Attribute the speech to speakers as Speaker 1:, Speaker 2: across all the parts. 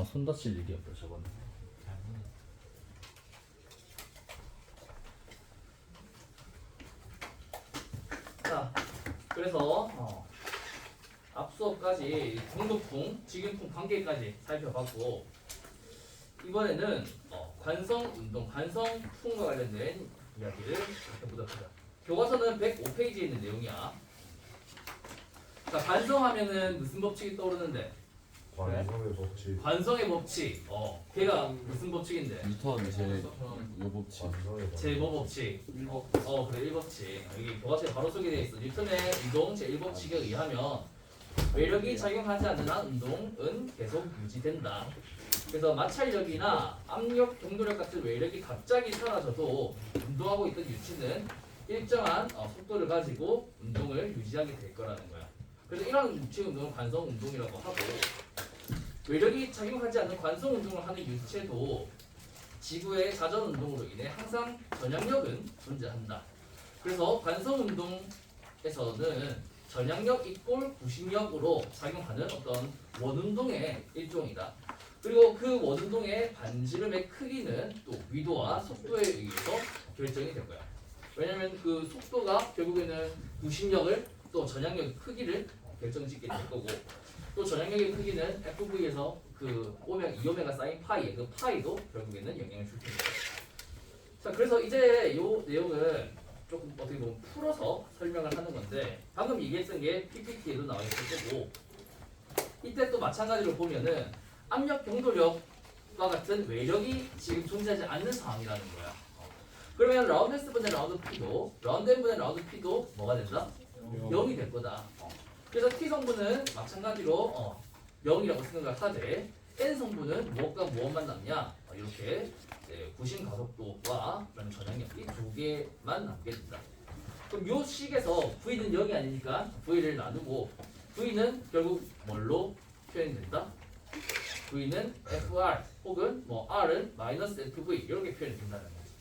Speaker 1: 손 다칠 일이 없다 저거는.
Speaker 2: 자, 그래서 앞수업까지 공도풍, 직윤풍 관계까지 살펴봤고 이번에는 관성운동, 관성풍과 관련된 이야기를 해보도록 하자. 교과서는 105페이지에 있는 내용이야. 자, 관성하면은 무슨 법칙이 떠오르는데?
Speaker 3: 관성의 법칙.
Speaker 2: 관성의 법칙. 걔가 무슨 법칙인데?
Speaker 1: 뉴턴 제요법칙.
Speaker 2: 제5 법칙. 그래 1법칙. 여기 교과서에 바로 소개되어 있어. 뉴턴의 이동 제1법칙에 의하면 외력이 작용하지 않는 한 운동은 계속 유지된다. 그래서 마찰력이나 압력, 경도력 같은 외력이 갑자기 사라져도 운동하고 있던 유치는 일정한 속도를 가지고 운동을 유지하게 될 거라는 거야. 그래서 이런 유치 운동을 관성 운동이라고 하고 외력이 작용하지 않는 관성 운동을 하는 유체도 지구의 자전 운동으로 인해 항상 전향력은 존재한다. 그래서 관성 운동에서는 전향력 이꼴 구심력으로 작용하는 어떤 원운동의 일종이다. 그리고 그 원운동의 반지름의 크기는 또 위도와 속도에 의해서 결정이 될 거야. 왜냐면 그 속도가 결국에는 구심력을 또 전향력의 크기를 결정짓게 될 거고 또 전향력의 크기는 FV에서 그 오메가 2오메가 사인 파이의 그 파이도 결국에는 영향을 줄 텐데. 자, 그래서 이제 요 내용은 조금 어떻게 보면 풀어서 설명을 하는 건데 방금 얘기했던 게 PPT에도 나와 있을 거고 이때 또 마찬가지로 보면은 압력 경도력과 같은 외력이 지금 존재하지 않는 상황이라는 거야. 그러면 라운드 S분의 라운드 P도 라운드 N분의 라운드 P도 뭐가 된다? 0이 될 거다. 그래서 T 성분은 마찬가지로 0이라고 생각을 하되 N 성분은 무엇과 무엇만 남냐? 이렇게 구심 가속도와 전향력이 두 개만 남게 된다. 그럼 요 식에서 V는 0이 아니니까 V를 나누고 V는 결국 뭘로 표현된다? V는 FR 혹은 뭐 R은 마이너스 FV 이렇게 표현이 된다는 거지.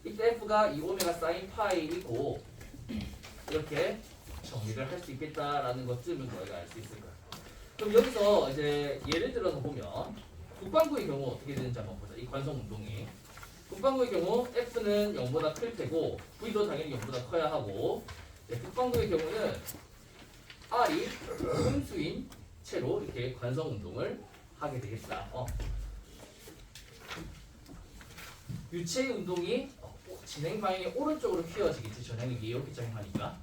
Speaker 2: 이때 F가 2오메가 사인 파이이고 이렇게 정리를 할 수 있겠다라는 것쯤은 너희가 알 수 있을 거야. 그럼 여기서 이제 예를 들어서 보면 북반구의 경우 어떻게 되는지 한번 보자. 이 관성 운동이 북반구의 경우 F는 0보다 클 테고 V도 당연히 0보다 커야 하고 북반구의 경우는 R이 음수인 채로 이렇게 관성 운동을 하게 되겠다. 유체 운동이 진행 방향이 오른쪽으로 휘어지겠지. 전향력이 이렇게 작용하니까.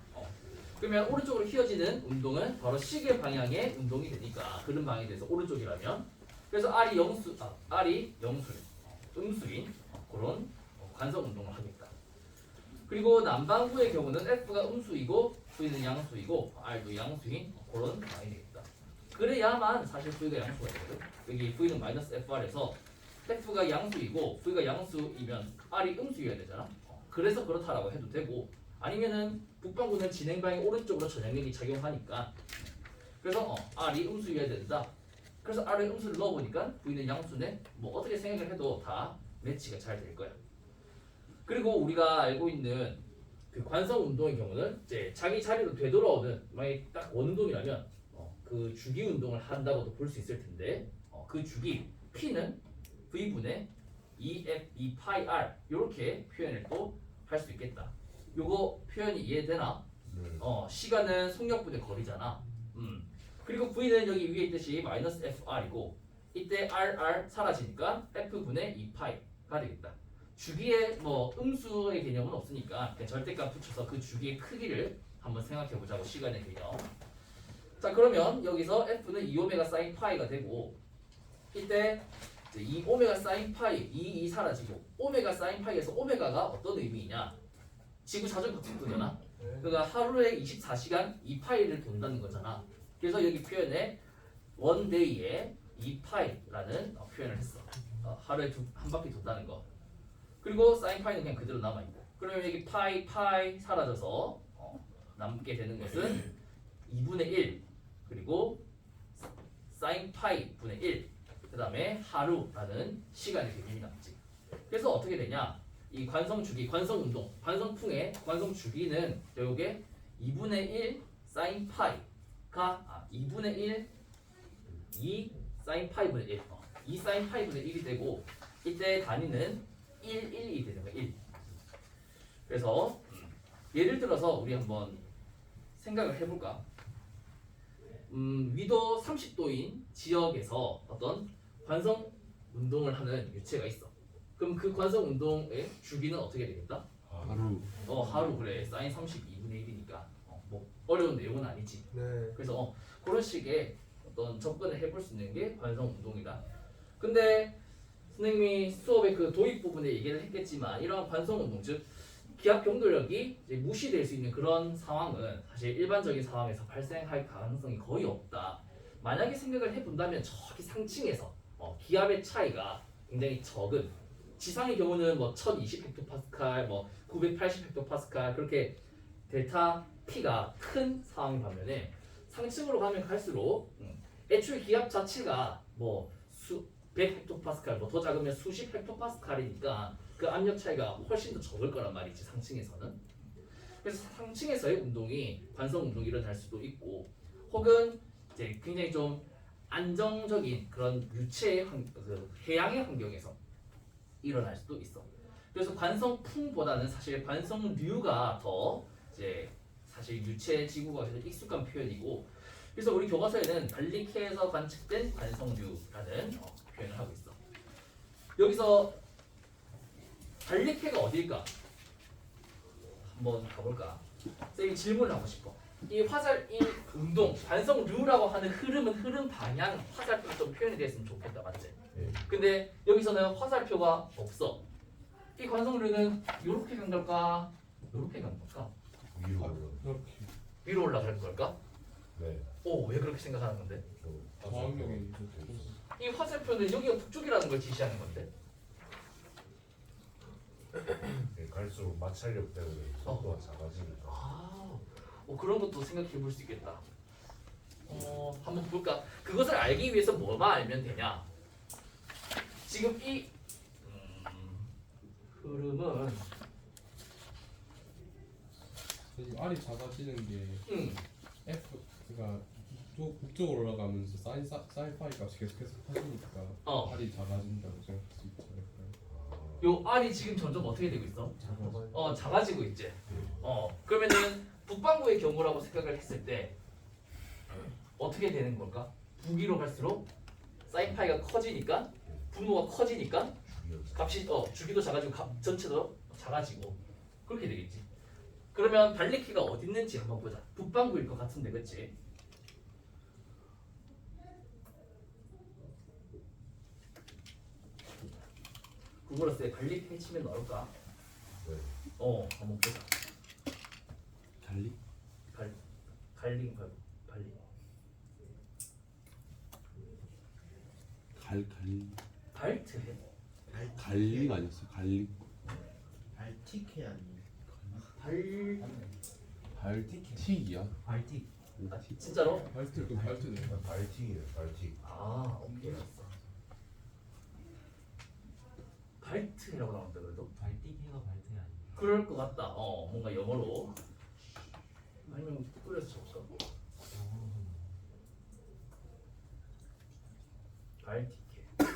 Speaker 2: 그러면 오른쪽으로 휘어지는 운동은 바로 시계 방향의 운동이 되니까 그런 방향에 대해서 오른쪽이라면 그래서 R이 음수인 그런 관성 운동을 하겠다. 그리고 남반구의 경우는 F가 음수이고 V는 양수이고 R도 양수인 그런 방향이 되겠다. 그래야만 사실 V가 양수가 되거든. 여기 V는 마이너스 FR에서 F가 양수이고 V가 양수이면 R이 음수여야 되잖아. 그래서 그렇다라고 해도 되고 아니면은 북반구는 진행 방향 오른쪽으로 전향력이 작용하니까 그래서 R이 음수여야 된다. 그래서 R에 음수를 넣어보니까 V는 양수네. 뭐 어떻게 생각을 해도 다 매치가 잘 될 거야. 그리고 우리가 알고 있는 그 관성 운동의 경우는 이제 자기 자리로 되돌아오는 만약에 딱 원운동이라면 그 주기 운동을 한다고도 볼 수 있을 텐데 그 주기 P는 V분의 2F 2파이 R 이렇게 표현을 또 할 수 있겠다. 요거 표현이 이해되나? 시간은 속력분의 거리잖아. 그리고 V는 여기 위에 있듯이 마이너스 FR이고 이때 RR 사라지니까 F분의 2파이가 되겠다. 주기의 뭐 음수의 개념은 없으니까 그냥 절대값 붙여서 그 주기의 크기를 한번 생각해 보자고. 시간의 개념. 자, 그러면 여기서 F는 2오메가 사인 파이가 되고 이때 2오메가 사인 파이 2 사라지고 오메가 사인 파이에서 오메가가 어떤 의미이냐? 지구 자전거 속도잖아. 그러니까 하루에 24시간 2파이를 돈다는 거잖아. 그래서 여기 표현에 one day에 2파이라는 표현을 했어. 하루에 한 바퀴 돈다는 거. 그리고 사인 파이는 그냥 그대로 남아 있고. 그러면 여기 파이 사라져서 남게 되는 것은 2분의 1 그리고 사인 파이 분의 1 그다음에 하루라는 시간의 개념이 남지. 그래서 어떻게 되냐? 이 관성 주기, 관성 운동, 관성풍의 관성 주기는 결국에 2분의 1 사인 파이가 2분의 1 2 사인 파이 분의 1 2 사인 파이분의 1이 되고 이때 단위는 1, 1이 되는 거야. 1. 그래서 예를 들어서 우리 한번 생각을 해볼까? 위도 30도인 지역에서 어떤 관성 운동을 하는 유체가 있어. 그럼 그 관성 운동의 주기는 어떻게 되겠다?
Speaker 1: 하루.
Speaker 2: 하루 그래. 사인 32분의 1이니까 뭐 어려운 내용은 아니지.
Speaker 3: 네.
Speaker 2: 그래서 그런 식의 어떤 접근을 해볼 수 있는 게 관성 운동이다. 근데 선생님이 수업의 그 도입 부분에 얘기를 했겠지만 이러한 관성 운동 즉 기압 경도력이 이제 무시될 수 있는 그런 상황은 사실 일반적인 상황에서 발생할 가능성이 거의 없다. 만약에 생각을 해본다면 저기 상층에서 기압의 차이가 굉장히 적은 지상의 경우는 뭐 1020 헥토파스칼, 뭐 980 헥토파스칼 그렇게 델타 T가 큰 상황인 반면에 상층으로 가면 갈수록 애초에 기압 자체가 뭐 100 헥토파스칼 뭐 더 작으면 수십 헥토파스칼이니까 그 압력 차이가 훨씬 더 적을 거란 말이지 상층에서는. 그래서 상층에서의 운동이 관성 운동이 일어날 수도 있고 혹은 이제 굉장히 좀 안정적인 그런 유체의 그 해양의 환경에서 일어날 수도 있어. 그래서 관성풍보다는 사실 관성류가 더 이제 사실 유체 지구가 익숙한 표현이고 그래서 우리 교과서에는 발리케에서 관측된 관성류라는 표현을 하고 있어. 여기서 발리케가 어딜까? 한번 가볼까? 쌤이 질문을 하고 싶어. 이 화살 이 운동 관성류라고 하는 흐름은 흐름 방향 화살표로 좀 표현이 됐으면 좋겠다, 맞지?
Speaker 3: 네.
Speaker 2: 근데 여기서는 화살표가 없어. 이 관성류는 이렇게 간 걸까? 이렇게 간 걸까?
Speaker 3: 위로.
Speaker 2: 위로 올라갈 걸까?
Speaker 3: 네.
Speaker 2: 왜 그렇게 생각하는 건데?
Speaker 4: 저항력이
Speaker 2: 이 화살표는 여기가 북쪽이라는 걸 지시하는 건데.
Speaker 3: 네, 갈수록 마찰력 때문에 속도가 작아지니까.
Speaker 2: 그런 것도 생각해 볼 수 있겠다. 한번 볼까? 그것을 알기 위해서 뭐만 알면 되냐? 지금 이 흐름은
Speaker 4: R이 작아지는 게
Speaker 2: 음,
Speaker 4: F가 북쪽으로 올라가면서 사인 파이 값이 계속해서 커지니까 R이 작아진다고 생각할 수 있지 않을까요?
Speaker 2: 요 R이 지금 점점 어떻게 되고 있어? 작아지고 있지. 그러면은 북반구의 경우라고 생각을 했을 때 어떻게 되는 걸까? 북위로 갈수록 사인 파이가 커지니까 분모가 커지니까 값이 주기도 작아지고 전체도 작아지고 그렇게 되겠지. 그러면 발리키가 어디 있는지 한번 보자. 북반구일 것 같은데, 그렇지? 구글어스에 발리키 치면 나올까?
Speaker 3: 네.
Speaker 2: 한번 보자.
Speaker 1: 달리?
Speaker 2: 발리. 발트해.
Speaker 1: 갈릭 아니었어? 갈릭.
Speaker 5: 발티케 아니에요?
Speaker 1: 발틱이야?
Speaker 5: 발티.
Speaker 2: 진짜로?
Speaker 4: 발트 발트네.
Speaker 3: 발틱이에요. 발틱.
Speaker 2: 오케이 알았어. 발트라고 나온다 그래도?
Speaker 5: 발티케가 발티 아니에요?
Speaker 2: 그럴 것 같다. 뭔가 영어로. 아니면 구글에서 적을까? 발티케.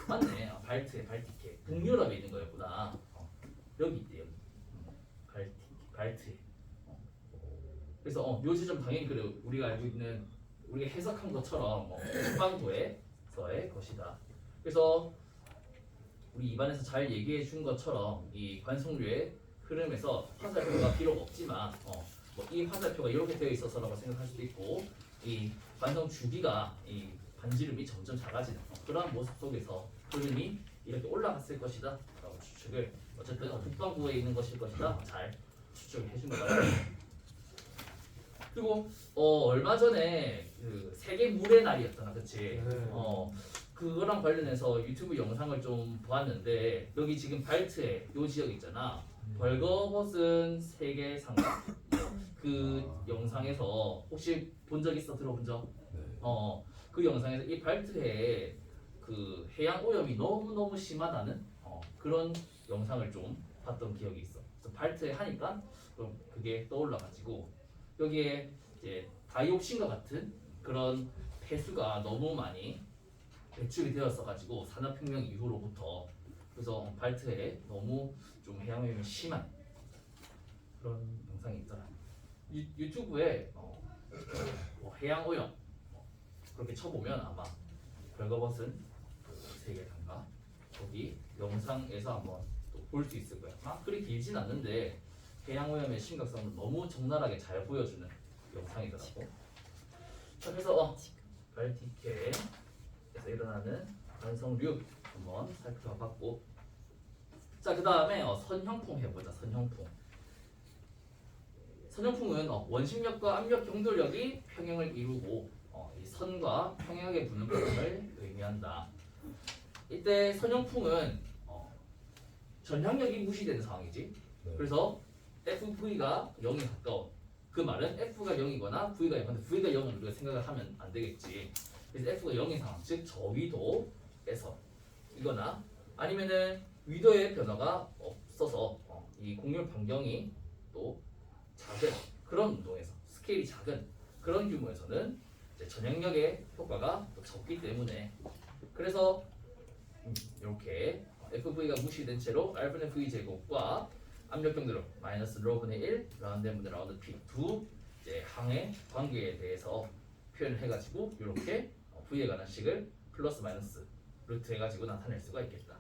Speaker 2: 맞네. 발티케. 북유럽에 있는 거였구나. 여기 있대 여기. 발트에. 그래서 요 지점 당연히 그래 우리가 알고 있는 우리가 해석한 것처럼 북반구에서의 것이다. 그래서 우리 입안에서 잘 얘기해 준 것처럼 이 관성류의 흐름에서 화살표가 비록 없지만 이 화살표가 이렇게 되어 있어서라고 생각할 수도 있고 이 관성 주기가 이 반지름이 점점 작아지는 그러한 모습 속에서 흐름이 이렇게 올라갔을 것이다 라고 추측을 어쨌든 북반구에 있는 것일 것이다 잘 추측을 해준 것 같아요. 그리고 얼마 전에 그 세계 물의 날이었잖아, 그렇지? 그거랑 관련해서 유튜브 영상을 좀 보았는데 여기 지금 발트에 요 지역 있잖아. 벌거벗은 세계상가 그 영상에서 혹시 본 적 있어? 들어본 적?
Speaker 3: 네.
Speaker 2: 그 영상에서 이 발트해에 그 해양 오염이 너무 심하다는 그런 영상을 좀 봤던 기억이 있어. 그래서 발트해 하니까 좀 그게 떠올라가지고 여기에 이제 다이옥신과 같은 그런 폐수가 너무 많이 배출이 되었어가지고 산업혁명 이후로부터 그래서 발트에 너무 좀 해양오염이 심한 그런 영상이 있더라. 유튜브에 뭐 해양오염 그렇게 쳐보면 아마 벌거벗은 세계관가 거기 영상에서 한번 또 볼 수 있을 거야. 막 그리 길진 않는데 해양오염의 심각성을 너무 적나라하게 잘 보여주는 영상이더라고. 자, 그래서 발티케에서 일어나는 관성류 한번 살펴봤고, 자, 그 다음에 선형풍 해보자. 선형풍은 원심력과 압력 경도력이 평형을 이루고 이 선과 평행하게 부는 방향을 의미한다. 이때 선형풍은 전향력이 무시되는 상황이지.
Speaker 3: 네.
Speaker 2: 그래서 FV가 0에 가까워. 그 말은 F가 0이거나 V가 0인데 V가 0을 우리가 생각을 하면 안 되겠지. 그래서 F가 0인 상황, 즉 저위도에서 이거나 아니면은 위도의 변화가 없어서 이 곡률 반경이 또 작은 그런 운동에서 스케일이 작은 그런 규모에서는 이제 전향력의 효과가 또 적기 때문에 그래서 이렇게 FV가 무시된 채로 R분의 V 제곱과 압력 경도력 마이너스 로분의 1 라운드 n분의 라운드 p 두 이제 항의 관계에 대해서 표현을 해가지고 이렇게 V에 관한 식을 플러스 마이너스 루트 해가지고 나타낼 수가 있겠다.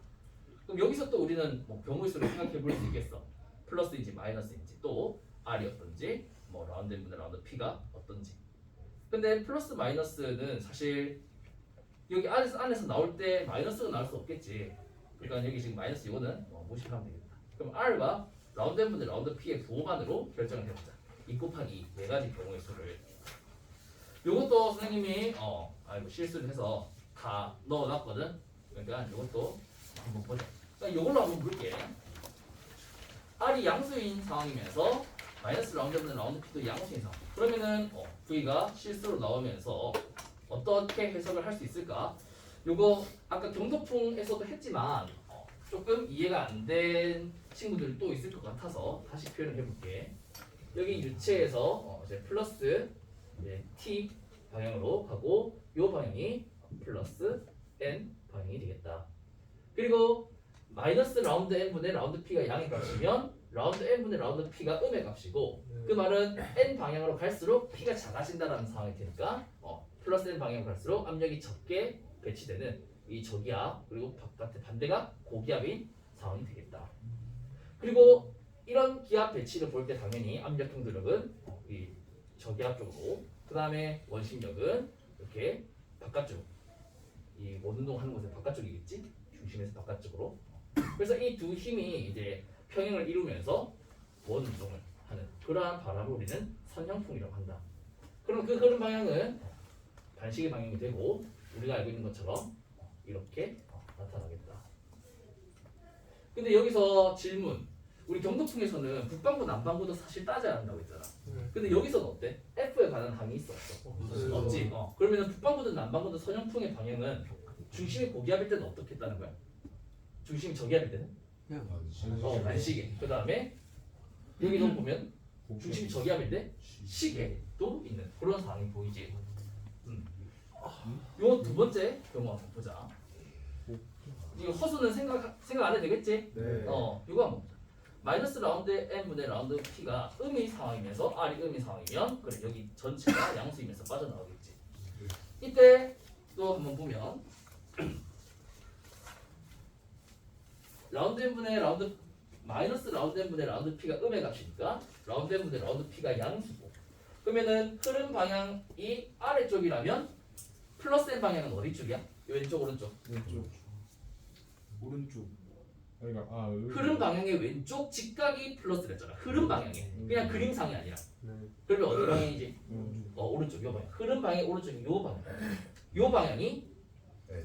Speaker 2: 그럼 여기서 또 우리는 뭐 경우의 수를 생각해 볼 수 있겠어. 플러스인지 마이너스인지 또 R이 어떤지 뭐 라운드 n분의 라운드 p가 어떤지. 근데 플러스 마이너스는 사실 여기 안에서 나올 때 마이너스가 나올 수 없겠지. 그러니까 여기 지금 마이너스 이거는 무시하면 되겠다. 그럼 R과 라운드 n분의 라운드 p의 부호반으로 결정을 해보자. 2 곱하기 2 네 가지 경우의 수를. 요것도 선생님이 실수를 해서 다 넣어놨거든. 그러니까 요것도 한번 보자. 그러니까 요걸로 한번 볼게. R이 양수인 상황이면서 마이너스 라운드 n분의 라운드 p도 양수인 상황. 그러면은 V가 실수로 나오면서 어떻게 해석을 할 수 있을까? 요거 아까 경도풍에서도 했지만 조금 이해가 안 된 친구들이 또 있을 것 같아서 다시 표현을 해볼게. 여기 유체에서 이제 플러스 t 방향으로 가고 요 방향이 플러스 n 방향이 되겠다. 그리고 마이너스 라운드 n분의 라운드 p가 양의 값이면 라운드 n분의 라운드 p가 음의 값이고 그 말은 n 방향으로 갈수록 p가 작아진다라는 상황이 되니까 플러스 n 방향으로 갈수록 압력이 적게 배치되는 이 저기압 그리고 바깥의 반대가 고기압인 상황이 되겠다. 그리고 이런 기압 배치를 볼 때 당연히 압력 경도력은 이 저기압 쪽으로 그 다음에 원심력은 이렇게 바깥쪽 이 원운동 하는 곳의 바깥쪽이겠지? 중심에서 바깥쪽으로. 그래서 이 두 힘이 이제 평행을 이루면서 원운동을 하는 그러한 바람을 우리는 선형풍이라고 한다. 그럼 그 흐름 방향은 반시계 방향이 되고 우리가 알고 있는 것처럼 이렇게 나타나겠다. 근데 여기서 질문. 우리 경도풍에서는 북반구 남반구도 사실 따져야 한다고 했잖아. 근데 여기서는 어때? F에 관한 항이 있어 없어? 없지. 그러면 북반구든 남반구든 선형풍의 방향은 중심이 고기압일 때는 어떻게 했다는 거야? 중심이 저기압일 때는? 반시계. 그 다음에 여기도 보면 중심이 저기압일 때 시계도 있는 그런 상황이 보이지. 요 두 번째 경우 한번 보자. 이거 허수는 생각 안 해도 되겠지?
Speaker 3: 네.
Speaker 2: 이거 한번 보자. 마이너스 라운드 n분의 라운드 p가 음의 상황이면서 r이 음의 상황이면 그래 여기 전체가 양수이면서 빠져나오겠지. 이때 또 한번 보면 라운드 n분의 라운드 마이너스 라운드 n분의 라운드 p가 음의 값이니까 라운드 n분의 라운드 p가 양수고 그러면은 흐름 방향이 아래쪽이라면 플러스 n 방향은 어디 쪽이야? 왼쪽 오른쪽?
Speaker 4: 왼쪽.
Speaker 1: 오른쪽.
Speaker 4: 그러니까
Speaker 2: 흐름 방향의 왼쪽 직각이 플러스랬잖아. 흐름 방향에 그냥 그림상이 아니라.
Speaker 1: 네.
Speaker 2: 그러면 어디 방향이지?
Speaker 4: 오른쪽.
Speaker 2: 오른쪽 요 방향. 흐름 방향 오른쪽이 요 방향. 요 방향이
Speaker 3: 네.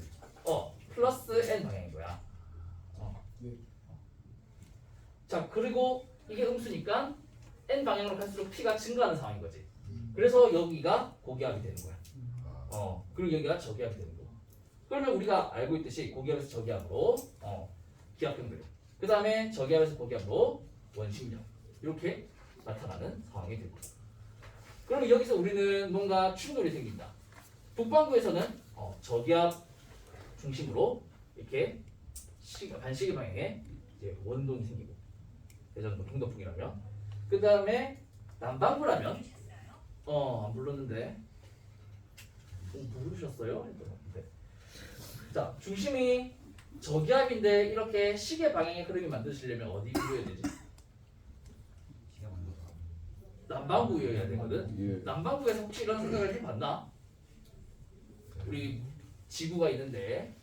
Speaker 2: 플러스 n 방향인 거야.
Speaker 4: 네.
Speaker 2: 자 그리고 이게 음수니까 n 방향으로 갈수록 p가 증가하는 상황인 거지. 그래서 여기가 고기압이 되는 거야. 그리고 여기가 저기압이 되는 거고. 그러면 우리가 알고 있듯이 고기압에서 저기압으로 기압 경도력. 그 다음에 저기압에서 고기압으로 원심력. 이렇게 나타나는 상황이 되고. 그러면 여기서 우리는 뭔가 충돌이 생긴다. 북반구에서는 저기압 중심으로 이렇게 반시계 방향에 이제 원동이 생기고 대전도 동덕풍이라면 그 다음에 남반구라면 안 불렀는데 부르셨어요? 네. 자 중심이 저기압인데 이렇게 시계 방향의 흐름이 만드시려면 어디 구해야 되지? 남반구여야 되거든.
Speaker 4: 예.
Speaker 2: 남반구에서 혹시 이런 생각을 해봤나? 우리 지구가 있는데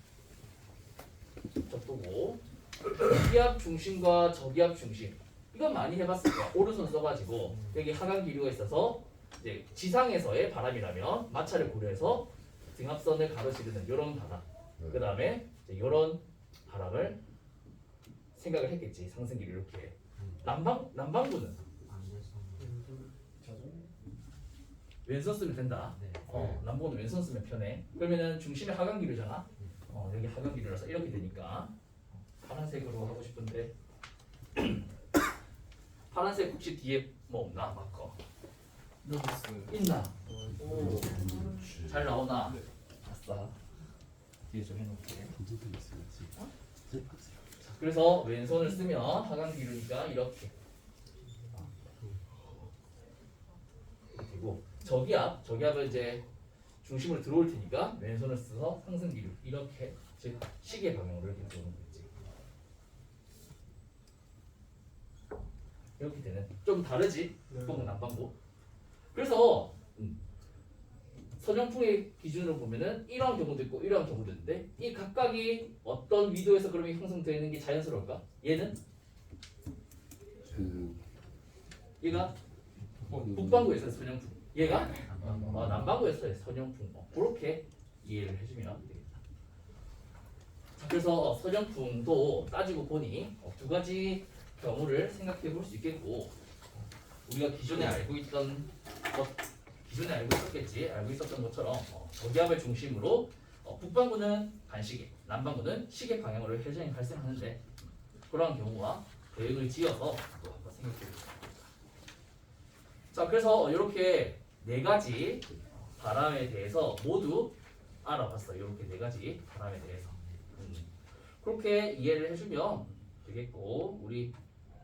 Speaker 2: 저도고 기압 중심과 저기압 중심 이건 많이 해봤을 거야. 오른손 써가지고 여기 하강 기류가 있어서 이제 지상에서의 바람이라면 마찰을 고려해서 등압선을 가로지르는 이런 바람. 그 다음에 이런 바람을 생각을 했겠지. 상승 기류 이렇게. 남반구는
Speaker 5: 안 돼서.
Speaker 2: 왼손 쓰면 된다.
Speaker 5: 네.
Speaker 2: 남반구는 왼손 쓰면 편해. 그러면은 중심이 하강 기류잖아. 여기 하강 기류라서 이렇게 되니까 파란색으로 하고 싶은데 파란색 혹시 뒤에 뭐 없나 마커 있나? 오, 잘 나오나?
Speaker 4: 네.
Speaker 2: 아싸. 뒤에 좀 해놓을게. 자, 그래서 왼손을 쓰면 하강 기류니까 이렇게 되고 저기압은 이제 중심으로 들어올 테니까 왼손을 써서 상승 기류 이렇게 즉 시계 방향으로 이렇게 들어오는 거지. 이렇게 되는 좀 다르지 북방구 남방구. 그래서 서정풍의 기준으로 보면은 이러한 경우도 있고 이러한 경우도 있는데 이 각각이 어떤 위도에서 그림이 형성되는 게 자연스러울까? 얘는 얘가 북방구에서 서정풍, 얘가 남방구에서 서정풍. 그렇게 이해를 해주면 되겠다. 자, 그래서 서정풍도 따지고 보니 두 가지 경우를 생각해 볼 수 있겠고 우리가 기존에 알고 있었던 것처럼 저기압을 중심으로 북반구는 반시계, 남반구는 시계 방향으로 회전이 발생하는데 그러한 경우와 대응을 지어서 또 한번 생각해 보겠습니다. 자, 그래서 이렇게 네 가지 바람에 대해서 모두 알아봤어요. 이렇게 네 가지 바람에 대해서 그렇게 이해를 해주면 되겠고 우리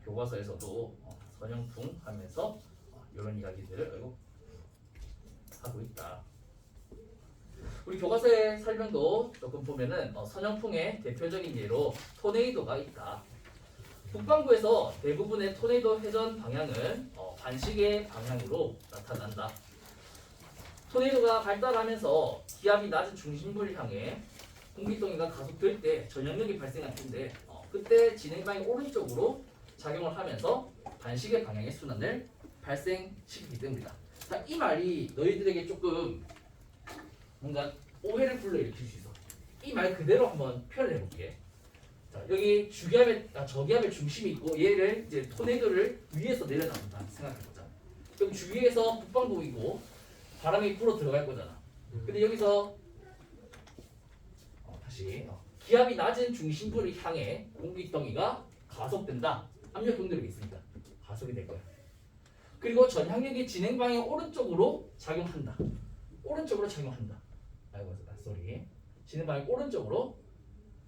Speaker 2: 교과서에서도 선형풍 하면서 이런 이야기들을 하고 있다. 우리 교과서의 설명도 조금 보면은 선형풍의 대표적인 예로 토네이도가 있다. 북반구에서 대부분의 토네이도 회전 방향은 반시계 방향으로 나타난다. 토네이도가 발달하면서 기압이 낮은 중심부를 향해 공기동이가 가속될 때 전형력이 발생할 텐데 그때 진행 방향이 오른쪽으로 작용을 하면서 반시계 방향의 순환을 발생시키기 때문이다. 자, 이 말이 너희들에게 조금 뭔가 오해를 불러일으킬 수 있어. 이 말 그대로 한번 표현해 볼게. 자, 여기 저기압의 중심이 있고 얘를 이제 토네이도를 위에서 내려다본다 생각해 보자. 그럼 주위에서 북방구이고 바람이 불어 들어갈 거잖아. 근데 여기서 다시 기압이 낮은 중심부를 향해 공기덩이가 가속된다. 압력 경도력이 있으니까 가속이 될 거야. 그리고 전향력이 진행 방향 오른쪽으로 작용한다. 오른쪽으로 작용한다. 쏘리. 진행 방향 오른쪽으로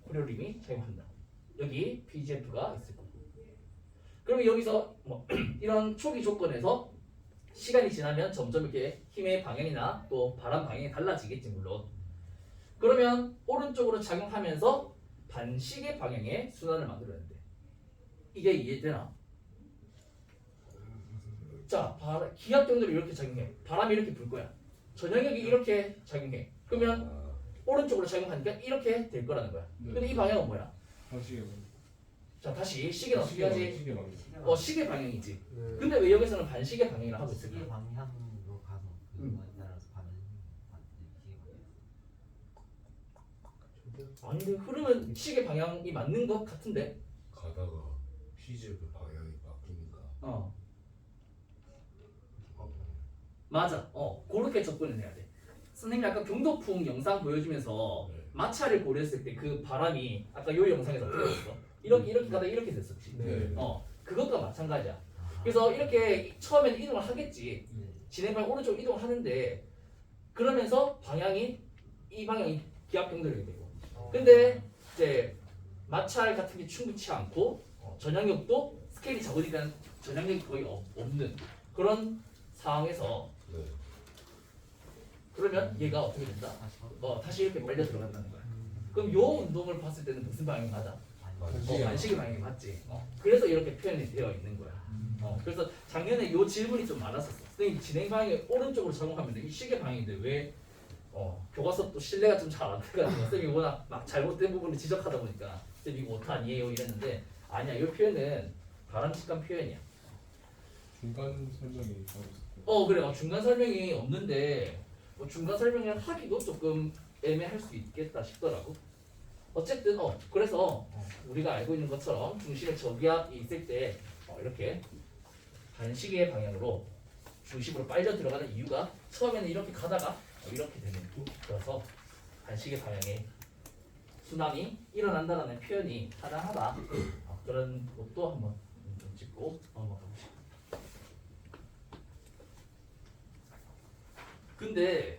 Speaker 2: 코리올림이 작용한다. 여기 PGF가 있을 거고. 그러면 여기서 뭐 이런 초기 조건에서 시간이 지나면 점점 이렇게 힘의 방향이나 또 바람 방향이 달라지겠지 물론. 그러면 오른쪽으로 작용하면서 반시계 방향의 순환을 만들어낸대. 이게 이해되나? 자, 기압 경도로 이렇게 작용해. 바람이 이렇게 불 거야. 전형력이 이렇게 작용해. 그러면 오른쪽으로 작용하니까 이렇게 될 거라는 거야. 근데 이 방향은 뭐야?
Speaker 4: 반시계.
Speaker 2: 자, 다시 시계는 어떻게 하지?
Speaker 4: 시계 방향.
Speaker 2: 시계 방향이지. 근데 왜 여기서는 반시계 방향이라 하고 있을까?
Speaker 5: 시계 방향으로 가서 그거에 따라서 반응 시계 방향.
Speaker 2: 아니 근데 흐름은 시계 방향이 맞는 것 같은데.
Speaker 3: 가다가 PGF 방향이 바뀌니까
Speaker 2: 맞아. 그렇게 접근을 해야 돼. 선생님이 아까 경도풍 영상 보여주면서 마찰을 고려했을 때 그 바람이 아까 요 영상에서 어떻게 됐어? 이렇게 가다 이렇게 됐었지.
Speaker 3: 네.
Speaker 2: 그것과 마찬가지야. 그래서 이렇게 처음에는 이동을 하겠지.
Speaker 5: 네.
Speaker 2: 진행 방향 오른쪽 이동을 하는데 그러면서 방향이 이 방향이 기압 경도력이 되고 근데 이제 마찰 같은 게 충분치 않고 전향력도 스케일이 작으니까 전향력이 거의 없는 그런 상황에서
Speaker 3: 네.
Speaker 2: 그러면 얘가 어떻게 된다? 다시 이렇게 빨려 들어간다는 거야. 그럼 요 운동을 봤을 때는 무슨 방향이 맞아? 반시계 방향이 맞지. 그래서 이렇게 표현이 되어 있는 거야. 그래서 작년에 요 질문이 좀 많았었어. 선생님 진행 방향이 오른쪽으로 적용하면 이 시계 방향인데 왜 교과서 또 신뢰가 좀 잘 안 돼가지고 선생님이 워낙 막 잘못된 부분을 지적하다 보니까 선생님 이거 오타 아니에요 이랬는데 아니야. 이 표현은 바람직한 표현이야.
Speaker 4: 중간 설명이 따로 있어요.
Speaker 2: 그래. 중간 설명이 없는데 중간 설명을 하기도 조금 애매할 수 있겠다 싶더라고. 어쨌든 그래서 우리가 알고 있는 것처럼 중심에 저기압이 있을 때 이렇게 반시계 방향으로 중심으로 빨려 들어가는 이유가 처음에는 이렇게 가다가 이렇게 되는 그래서 반시계 방향의 순환이 일어난다는 표현이 타당하다. 그런 것도 한번 좀 짚고 넘어가보시죠. 근데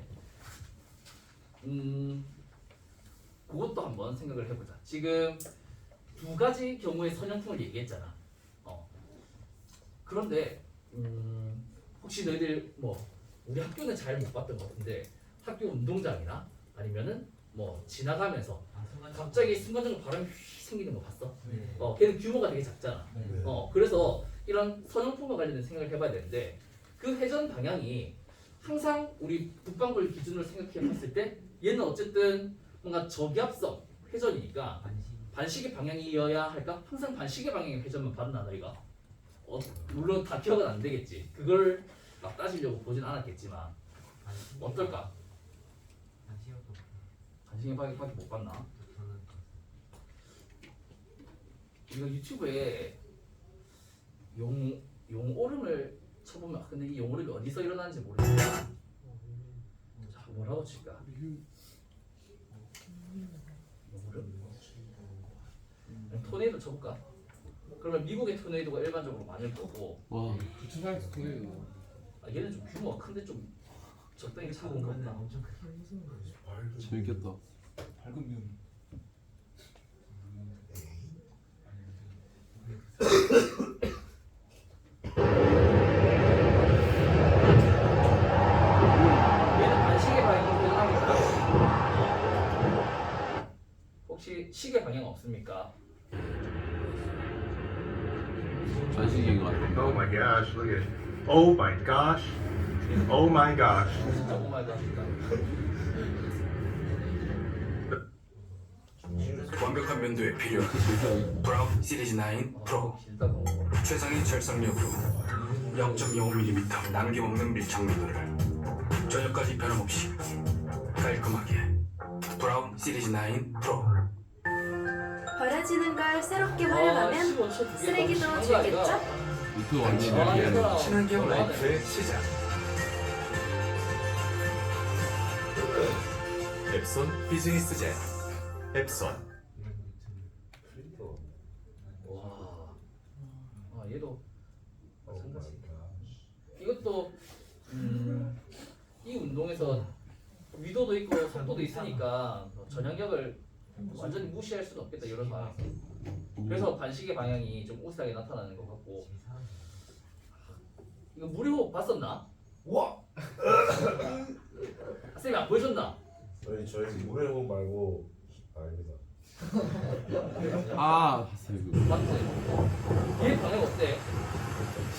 Speaker 2: 그것도 한번 생각을 해보자. 지금 두 가지 경우의 선형풍을 얘기했잖아. 그런데 혹시 너희들 우리 학교는 잘 못 봤던 것 같은데 학교 운동장이나 아니면은 지나가면서 갑자기 순간적으로 바람이 휙 생기는 거 봤어?
Speaker 5: 네.
Speaker 2: 걔는 규모가 되게 작잖아.
Speaker 3: 네.
Speaker 2: 그래서 이런 선형풍과 관련된 생각을 해봐야 되는데 그 회전 방향이 항상 우리 북방구를 기준으로 생각해 봤을 때 얘는 어쨌든 뭔가 저기압성 회전이니까 반시계 방향이어야 할까? 항상 반시계 방향의 회전만 봤나 너희가? 물론 다 기억은 안 되겠지. 그걸 막 따지려고 보진 않았겠지만 어떨까? 반시계 방향밖에 못 봤나? 이거 유튜브에 용오름을 쳐보면 근데 이 용오름이 어디서 일어나는지 모르겠다. 자 뭐라고 칠까? 용오름? 토네이도 쳐볼까? 그러면 미국의 토네이도가 일반적으로 많을 거고
Speaker 4: 와, 부천사에서 통해요.
Speaker 2: 얘는 좀 규모가 큰데 좀 적당히 작은 건가?
Speaker 5: 엄청 크게
Speaker 4: 재밌겠다.
Speaker 1: 밝으면
Speaker 2: 얘는 반시계 방향으로 표현합니다. 혹시 시계 방향 없습니까?
Speaker 4: 반시계인 것 같아.
Speaker 6: Oh my gosh, look at Oh my gosh. Oh my gosh.
Speaker 2: 진짜 오마이갓 합니다.
Speaker 7: 완벽한 면도에 필요한 브라운 시리즈 9 프로
Speaker 2: 길다고.
Speaker 7: 최상의 절삭력으로 0.05mm 남김없는 밀착 면도를 저녁까지 변함없이 깔끔하게 브라운 시리즈 9 프로
Speaker 8: 버려지는 걸 새롭게 활용하면 쓰레기도 줄겠죠?
Speaker 4: 유튜브 완전
Speaker 2: 아,
Speaker 4: 내리는
Speaker 2: 얘들아.
Speaker 7: 친환경 라이프의 시작 앱손 비즈니스 젯 앱손
Speaker 2: 와. 얘도 이것도 이 운동에서 위도도 있고 속도도 있으니까 전향력을 완전히 무시할 수는 없겠다 이런 상황에서. 그래서 반시계 방향이 좀 우세하게 나타나는 것 같고. 이거 무료 봤었나?
Speaker 3: 와!
Speaker 2: 쌤이 안 보여줬나?
Speaker 3: 저희 무례홍 말고 아닙니다.
Speaker 4: 아, 봤어요 이거.
Speaker 2: 맞지? 얘 방향 어때?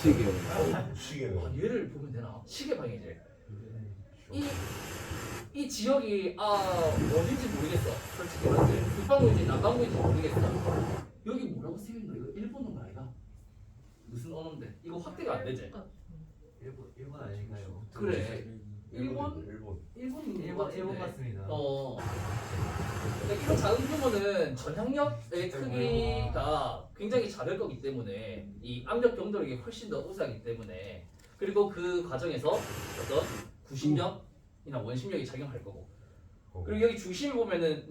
Speaker 4: 시계.
Speaker 3: 시계는
Speaker 2: 얘를 보면 되나? 시계 방향이지. 이 지역이 어딘지 모르겠어. 솔직히 말해. 북방구인지 남방구인지 모르겠어. 여기 뭐라고 쓰여있노? 이거 일본어가 아니라 무슨 언어인데? 이거 확대가 안 되지?
Speaker 5: 일본 아닌가요?
Speaker 2: 그래. 일본
Speaker 5: 일본 같습니다.
Speaker 2: 그러니까 이런 작은 규모는 전향력의 크기가 굉장히 작을 거기 때문에 이 압력 경도력이 훨씬 더 우세하기 때문에 그리고 그 과정에서 어떤 구심력이나 원심력이 작용할 거고 그리고 여기 중심을 보면은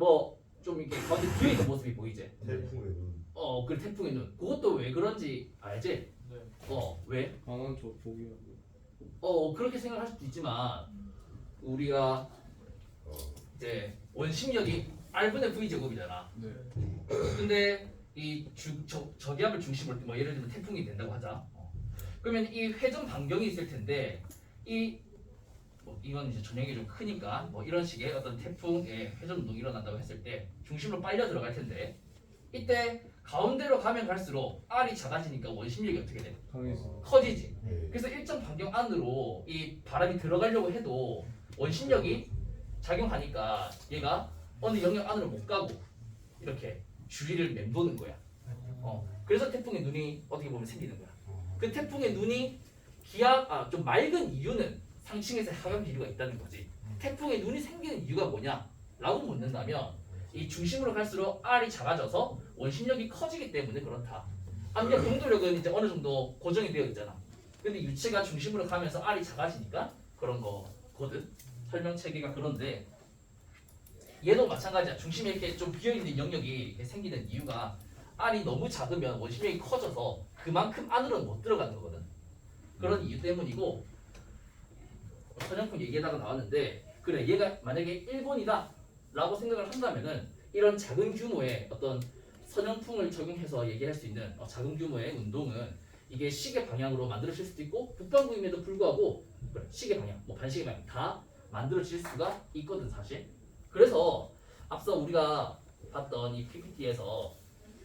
Speaker 2: 좀 이렇게 가운데 비어 있는 모습이 보이지?
Speaker 3: 태풍의 눈.
Speaker 2: 그 태풍의 눈. 그것도 왜 그런지 알지? 왜?
Speaker 4: 강한 조폭이라고.
Speaker 2: 그렇게 생각할 수도 있지만 우리가 이제 원심력이 R분의 V 제곱이잖아.
Speaker 4: 네.
Speaker 2: 근데 이 저기압을 중심으로 뭐 예를 들면 태풍이 된다고 하자. 그러면 이 회전 반경이 있을 텐데 뭐 이건 이제 전형이 좀 크니까 뭐 이런 식의 어떤 태풍의 회전 운동이 일어난다고 했을 때 중심으로 빨려 들어갈 텐데 이때 가운데로 가면 갈수록 R이 작아지니까 원심력이 어떻게 돼?
Speaker 4: 강해서.
Speaker 2: 커지지.
Speaker 3: 네.
Speaker 2: 그래서 일정 반경 안으로 이 바람이 들어가려고 해도 원심력이 작용하니까 얘가 어느 영역 안으로 못 가고 이렇게 주위를 맴도는 거야. 그래서 태풍의 눈이 어떻게 보면 생기는 거야. 그 태풍의 눈이 좀 맑은 이유는 상층에서 하강 기류가 있다는 거지. 태풍의 눈이 생기는 이유가 뭐냐라고 묻는다면 이 중심으로 갈수록 R이 작아져서 원심력이 커지기 때문에 그렇다. 압력 동도력은 이제 어느 정도 고정이 되어 있잖아. 근데 유체가 중심으로 가면서 R이 작아지니까 그런 거거든. 설명 체계가 그런데 얘도 마찬가지야. 중심에 이렇게 좀 비어있는 영역이 이렇게 생기는 이유가 R이 너무 작으면 원심력이 커져서 그만큼 안으로는 못 들어가는 거거든. 그런 이유 때문이고 선형풍 얘기하다가 나왔는데 그래 얘가 만약에 1번이다 라고 생각을 한다면은 이런 작은 규모의 어떤 선형풍을 적용해서 얘기할 수 있는 작은 규모의 운동은 이게 시계 방향으로 만들어질 수도 있고 북반구임에도 불구하고 그래, 시계 방향, 뭐 반시계 방향 다 만들어질 수가 있거든 사실. 그래서 앞서 우리가 봤던 이 PPT에서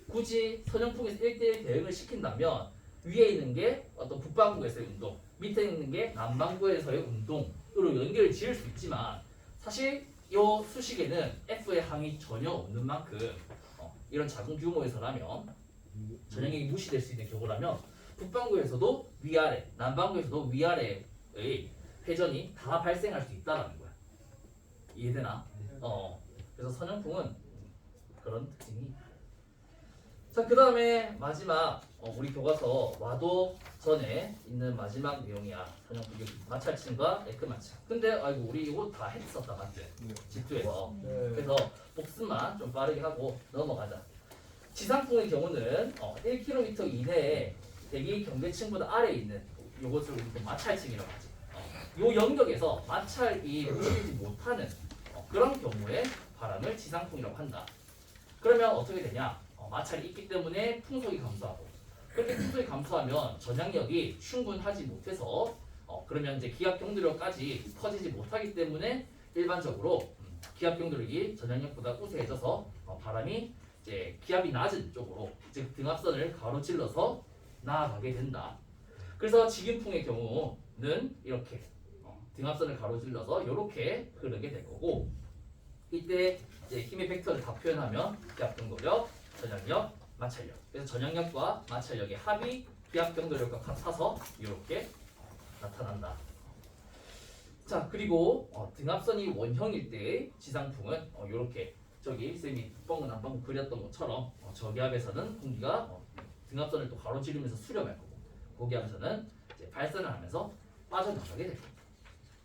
Speaker 2: 굳이 선형풍에서 1대1 대응을 시킨다면 위에 있는 게 어떤 북반구에서의 운동, 밑에 있는 게 남반구에서의 운동으로 연결을 지을 수 있지만 사실 이 수식에는 F의 항이 전혀 없는 만큼 이런 작은 규모에서라면 전형이 무시될 수 있는 경우라면 북반구에서도 위아래, 남반구에서도 위아래의 회전이 다 발생할 수 있다는 거야. 이해되나? 그래서 선형풍은 그런 특징이 있다. 자, 그 다음에 마지막 우리 교과서 와도 전에 있는 마지막 내용이야. 선형풍 마찰층과 에크마층. 근데 아이고 우리 이거 다 했었다 맞지?
Speaker 4: 네.
Speaker 2: 집두에서. 그래서 복습만 좀 빠르게 하고 넘어가자. 지상풍의 경우는 1km 이내에 대기 경계층보다 아래에 있는 요것을 우리 마찰층이라고 하지. 요 영역에서 마찰이 무너지지 못하는 그런 경우에 바람을 지상풍이라고 한다. 그러면 어떻게 되냐? 마찰이 있기 때문에 풍속이 감소하고 그렇게 풍속이 감소하면 전향력이 충분하지 못해서 그러면 이제 기압 경도력까지 커지지 못하기 때문에 일반적으로 기압 경도력이 전향력보다 우세해져서 바람이 이제 기압이 낮은 쪽으로 즉 등압선을 가로질러서 나아가게 된다. 그래서 지균풍의 경우는 이렇게 등압선을 가로질러서 이렇게 흐르게 될 거고 이때 이제 힘의 벡터를 다 표현하면 기압 경도력, 전향력, 마찰력. 그래서 전향력과 마찰력의 합이 기압 경도력과 같아서 이렇게 나타난다. 자 그리고 등압선이 원형일 때의 지상풍은 이렇게 저기 쌤이 북방구 남방구 그렸던 것처럼 저기압에서는 공기가 등압선을 또 가로지르면서 수렴할 거고 고기압에서는 이제 발산을 하면서 빠져나가게 될 겁니다.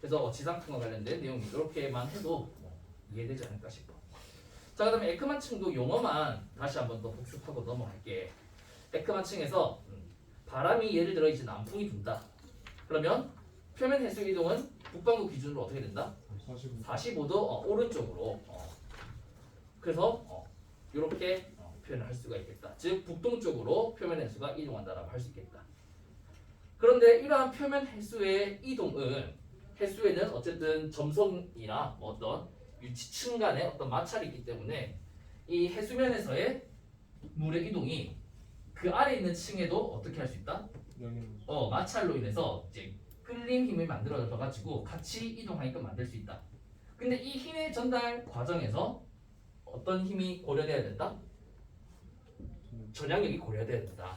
Speaker 2: 그래서 지상풍과 관련된 내용이 이렇게만 해도 이해되지 않을까 싶어. 자 그다음에 에크만층도 용어만 다시 한번 더 복습하고 넘어갈게. 에크만층에서 바람이 예를 들어 이제 남풍이 분다. 그러면 표면 해수 이동은 북반구 기준으로 어떻게 된다? 45도 오른쪽으로. 그래서 이렇게 표현을 할 수가 있겠다. 즉 북동쪽으로 표면 해수가 이동한다라고 할 수 있겠다. 그런데 이러한 표면 해수의 이동은 해수에는 어쨌든 점성이나 뭐 어떤 유치층 간의 어떤 마찰이 있기 때문에 이 해수면에서의 물의 이동이 그 아래에 있는 층에도 어떻게 할 수 있다? 마찰로 인해서 이제 끌림 힘을 만들어져 가지고 같이 이동하게끔 만들 수 있다. 근데 이 힘의 전달 과정에서 어떤 힘이 고려돼야 된다? 전향력이 고려돼야 된다.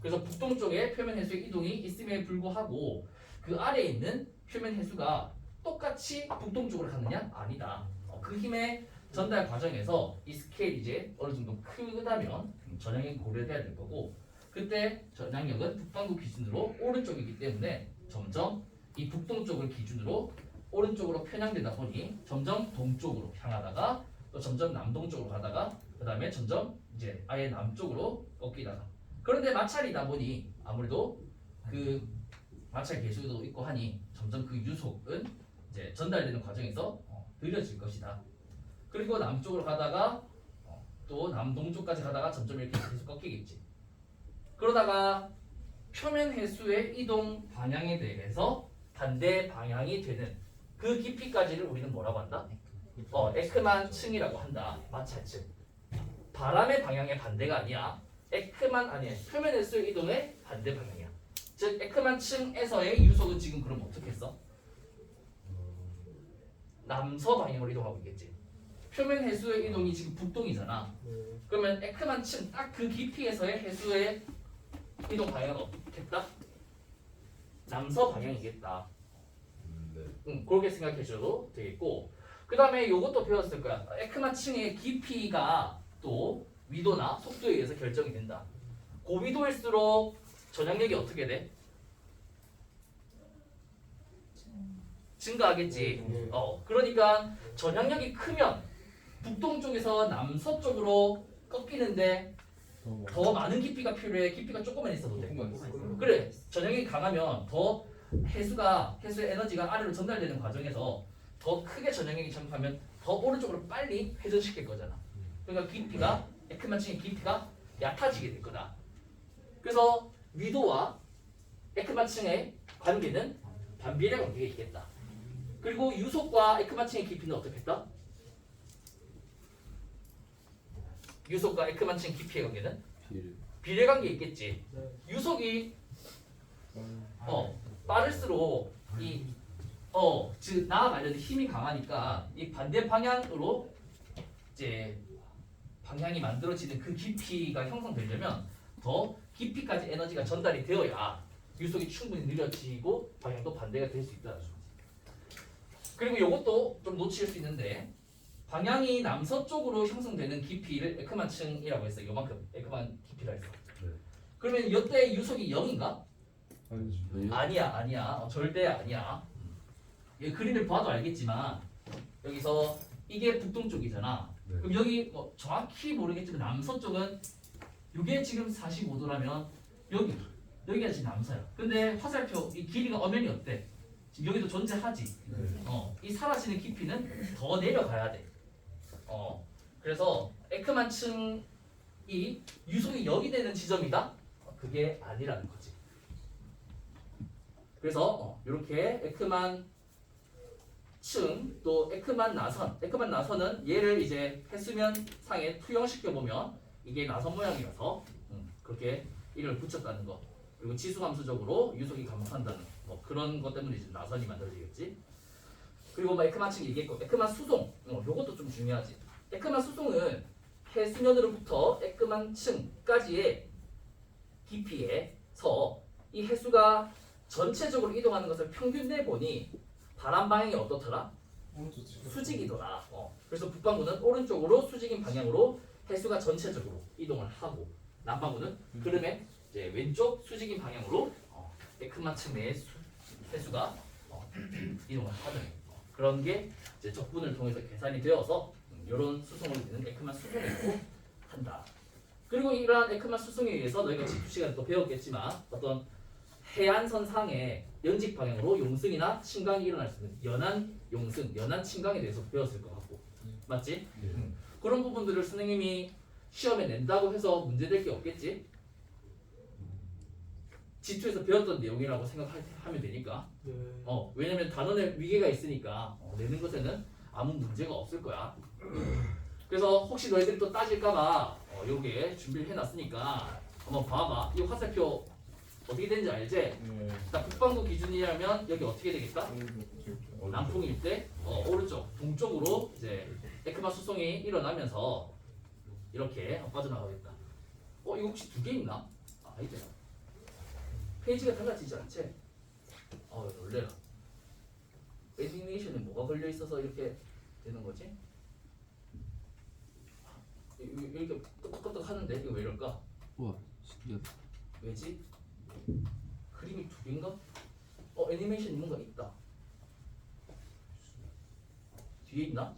Speaker 2: 그래서 북동쪽에 표면 해수의 이동이 있음에 불구하고 그 아래에 있는 표면 해수가 똑같이 북동쪽으로 가느냐? 아니다. 그 힘의 전달 과정에서 이 스케일이 이제 어느 정도 크다면 전향력이 고려돼야 될 거고 그때 전향력은 북반구 기준으로 오른쪽이기 때문에 점점 이 북동쪽을 기준으로 오른쪽으로 편향되다 보니 점점 동쪽으로 향하다가 또 점점 남동쪽으로 가다가 그 다음에 점점 이제 아예 남쪽으로 꺾이다가 그런데 마찰이다 보니 아무래도 그 마찰 계수도 있고 하니 점점 그 유속은 이제 전달되는 과정에서 느려질 것이다. 그리고 남쪽으로 가다가 또 남동쪽까지 가다가 점점 이렇게 계속 꺾이겠지. 그러다가 표면 해수의 이동 방향에 대해서 반대 방향이 되는 그 깊이까지를 우리는 뭐라고 한다? 에크만 층이라고 한다. 마찰층. 바람의 방향의 반대가 아니야. 표면 해수의 이동의 반대 방향이야. 즉 에크만 층에서의 유속은 지금 그럼 어떻게 했어? 남서 방향으로 이동하고 있겠지. 표면 해수의 이동이 지금 북동이잖아. 그러면 에크만 층 딱 그 깊이에서의 해수의 이동 방향은 어떻겠다? 남서 방향이겠다. 그렇게 생각해줘도 되겠고, 그 다음에 요것도 배웠을 거야. 에크만 층의 깊이가 또 위도나 속도에 의해서 결정이 된다. 고위도일수록 전향력이 어떻게 돼? 증가하겠지. 그러니까 전향력이 크면 북동쪽에서 남서쪽으로 꺾이는데 더 많은 깊이가 필요해. 깊이가 조금만 있어도 돼.
Speaker 4: 조금만 있어.
Speaker 2: 그래. 전향력이 강하면 더 해수의 에너지가 아래로 전달되는 과정에서 더 크게 전향력이 전파하면 더 오른쪽으로 빨리 회전시킬 거잖아. 그러니까 깊이가 에크만 층의 깊이가 얕아지게 될 거다. 그래서 위도와 에크만 층의 관계는 반비례 관계가 있겠다. 그리고 유속과 에크만 층의 깊이는 어떻겠다? 유속과 에크만 층 깊이의 관계는 비례 관계 있겠지. 유속이 빠를수록 즉 나와 관련된 힘이 강하니까 이 반대 방향으로 이제 방향이 만들어지는 그 깊이가 형성되려면 더 깊이까지 에너지가 전달이 되어야 유속이 충분히 느려지고 방향도 반대가 될 수 있다는 거지. 그리고 이것도 좀 놓칠 수 있는데 방향이 남서쪽으로 형성되는 깊이를 에크만 층이라고 했어요. 요만큼 에크만 깊이라 했어. 그러면 이때 유속이 0인가? 아니야. 절대 아니야. 이 그림을 봐도 알겠지만 여기서 이게 북동쪽이잖아. 그럼 여기 뭐 정확히 모르겠지만 남서쪽은 이게 지금 45도라면 여기가 지금 남서야. 근데 화살표 이 길이가 엄연히 어때? 지금 여기도 존재하지. 이 사라지는 깊이는 더 내려가야 돼. 그래서 에크만 층이 유속이 0이 되는 지점이다? 그게 아니라는 거지. 그래서 이렇게 에크만 층 또 에크만 나선은 얘를 이제 해수면 상에 투영시켜 보면 이게 나선 모양이라서 그렇게 이름을 붙였다는 거. 그리고 지수함수적으로 유속이 감소한다는 뭐 그런 것 때문에 이제 나선이 만들어지겠지. 그리고 뭐 에크만 층 얘기했고 에크만 수송 요것도 좀 중요하지. 에크만 수송은 해수면으로부터 에크만 층까지의 깊이에서 이 해수가 전체적으로 이동하는 것을 평균 내보니 바람 방향이 어떻더라? 수직이더라. 그래서 북반구는 오른쪽으로 수직인 방향으로 해수가 전체적으로 이동을 하고 남반구는 흐름의 이제 왼쪽 수직인 방향으로 에크만 층 내의 해수가 이동을 하는 그런 게 이제 적분을 통해서 계산이 되어서 이런 수송을 우리는 에크만 수송이라고 한다. 그리고 이러한 에크만 수송에 의해서 너희가 지투 시간에 또 배웠겠지만 어떤 해안선 상의 연직 방향으로 용승이나 침강이 일어날 수 있는 연안 용승, 연안 침강에 대해서 배웠을 것 같고 맞지? 그런 부분들을 선생님이 시험에 낸다고 해서 문제될 게 없겠지? 지투에서 배웠던 내용이라고 생각하면 되니까 왜냐면 단원의 위계가 있으니까 내는 것에는 아무 문제가 없을 거야. 그래서 혹시 너희들이 또 따질까봐 요게 준비를 해놨으니까 한번 봐봐. 이 화살표 어떻게 되는지 알지? 자, 북반구 기준이라면 여기 어떻게 되겠다? 남풍일 때 오른쪽 동쪽으로 이제 에크만 수송이 일어나면서 이렇게 빠져나가겠다. 이거 혹시 두 개 있나? 아니잖아. 페이지가 달라지지 않지? 놀래라. 애니메이션에 뭐가 걸려 있어서 이렇게 되는 거지? 이렇게 끄덕끄덕 하는데 이거 왜 이럴까?
Speaker 5: 우와 신기하다.
Speaker 2: 왜지? 그림이 두 개인가? 애니메이션이 뭔가 있다. 뒤에 있나?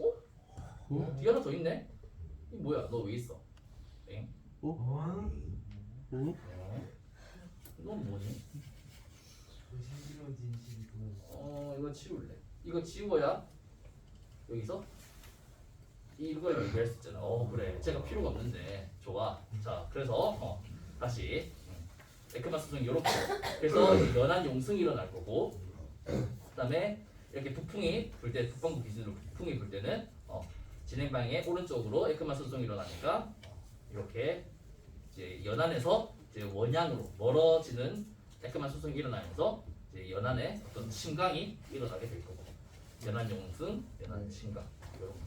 Speaker 2: 뒤에 하나 더 있네? 이 뭐야? 너 왜 있어? 엥? 넌 뭐니? 이거 치울래. 이거 지워야 여기서 이걸 얘기할 수 있잖아. 그래. 제가 필요가 없는데. 좋아. 자, 그래서 다시 에크만 수송이 이렇게. 그래서 연한 용승이 일어날 거고, 그다음에 이렇게 북풍이 불 때, 북방구 기준으로 북풍이 불 때는 진행 방향의 오른쪽으로 에크만 수송이 일어나니까 이렇게 이제 연안에서 이제 원양으로 멀어지는 에크만 수송이 일어나면서 이제 연안에 어떤 침강이 일어나게 될 거고, 연안 용승, 연안 침강. 이런 거.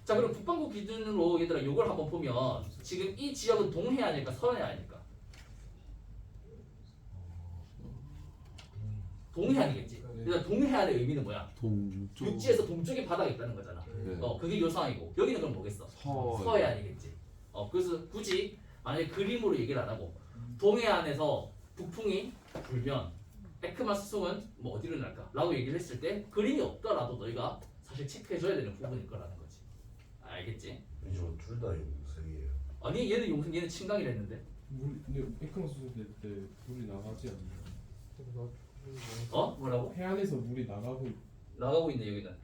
Speaker 2: 자, 그럼 북방구 기준으로 얘들아 이걸 한번 보면 지금 이 지역은 동해안일까 서해안일까? 동해안이겠지. 일단 동해안의 의미는 뭐야?
Speaker 9: 동쪽.
Speaker 2: 육지에서 동쪽에 바다가 있다는 거잖아.
Speaker 9: 네.
Speaker 2: 그게 요상이고 여기는 그럼 뭐겠어? 서해안이겠지. 그래서 굳이 만약에 그림으로 얘기를 안 하고 동해안에서 북풍이 불면 에크만 수송은 뭐 어디로 날까? 라고 얘기를 했을 때 그림이 없더라도 너희가 사실 체크해줘야 되는 부분일 거라는 거지. 알겠지?
Speaker 3: 이거 둘다 용색이에요.
Speaker 2: 아니 얘는 용승 얘는 침강이라 했는데.
Speaker 4: 물 근데 에크만 수송 될때 물이 나가지 않나요?
Speaker 2: 뭐라고?
Speaker 4: 해안에서 물이 나가고
Speaker 2: 나가고 있네 여기는.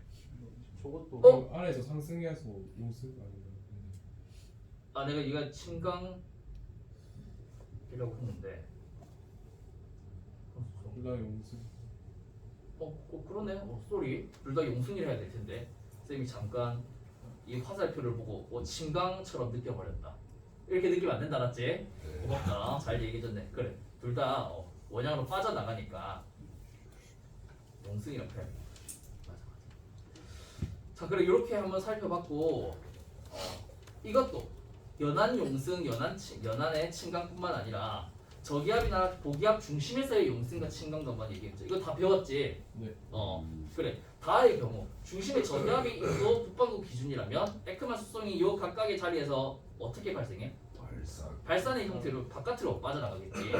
Speaker 1: 저것도
Speaker 4: 그 아래에서 상승해서 용승 아닌가요?
Speaker 2: 내가 이거 침강이라고 했는데.
Speaker 4: 둘 다 용승.
Speaker 2: 그러네. 쏘리. 둘 다 용승이라 해야 될 텐데. 쌤이 잠깐 이 화살표를 보고 침강처럼 느껴버렸다. 이렇게 느끼면 안 된다, 알았지? 고맙다. 잘 얘기해줬네. 그래. 둘 다 원양으로 빠져나가니까 용승이라고 해야 돼. 맞아. 자, 그래 이렇게 한번 살펴봤고 이것도 연안 용승, 연안의 침강뿐만 아니라 저기압이나 고기압 중심에서의 용승과 침강도 한번 얘기했죠. 이거 다 배웠지?
Speaker 4: 네.
Speaker 2: 그래. 다의 경우 중심에 저기압이 있고 북방구 기준이라면 에크만 수송이 요 각각의 자리에서 어떻게 발생해? 발산의 형태로 바깥으로 빠져나가겠지.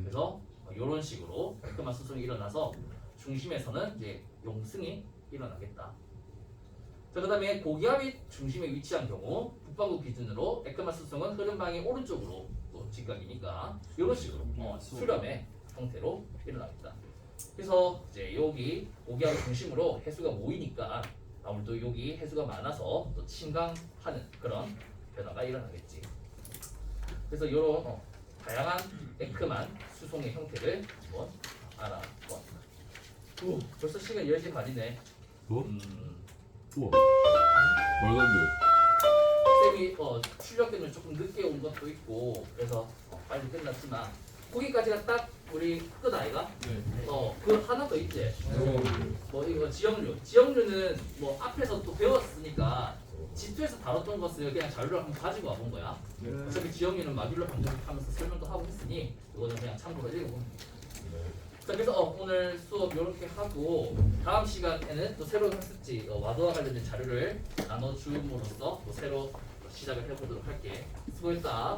Speaker 2: 그래서 이런 식으로 에크만 수송이 일어나서 중심에서는 이제 용승이 일어나겠다. 자, 그다음에 고기압이 중심에 위치한 경우 북방구 기준으로 에크만 수송은 흐름 방향 오른쪽으로 또 직각이니까 이런 식으로 수렴의 형태로 일어나겠다. 그래서 이제 여기 고기압 중심으로 해수가 모이니까 아무래도 여기 해수가 많아서 또 침강하는 그런 변화가 일어나겠지. 그래서 이런 다양한 에크만 수송의 형태를 한번 알아보았다. 벌써 시간 10시 반이네.
Speaker 9: 우와. 말도 안 돼.
Speaker 2: 쌤이 출력 때문에 조금 늦게 온 것도 있고 그래서 빨리 끝났지만 거기까지가 딱 우리 끝 아이가?
Speaker 4: 네.
Speaker 2: 그 하나 더 있지. 뭐 이거 지역류는 뭐 앞에서 또 배웠으니까 G2에서 다뤘던 것을 그냥 자료를 한번 가지고 와본 거야. 어차피 지역류는 마듈러 방정하면서 설명도 하고 했으니 이거는 그냥 참고로 읽어보면 돼. 자, 그래서 오늘 수업 이렇게 하고 다음 시간에는 또 새로운 학습지 와드와 관련된 자료를 나눠줌으로써 또 새로 시작을 해보도록 할게. 수고했다.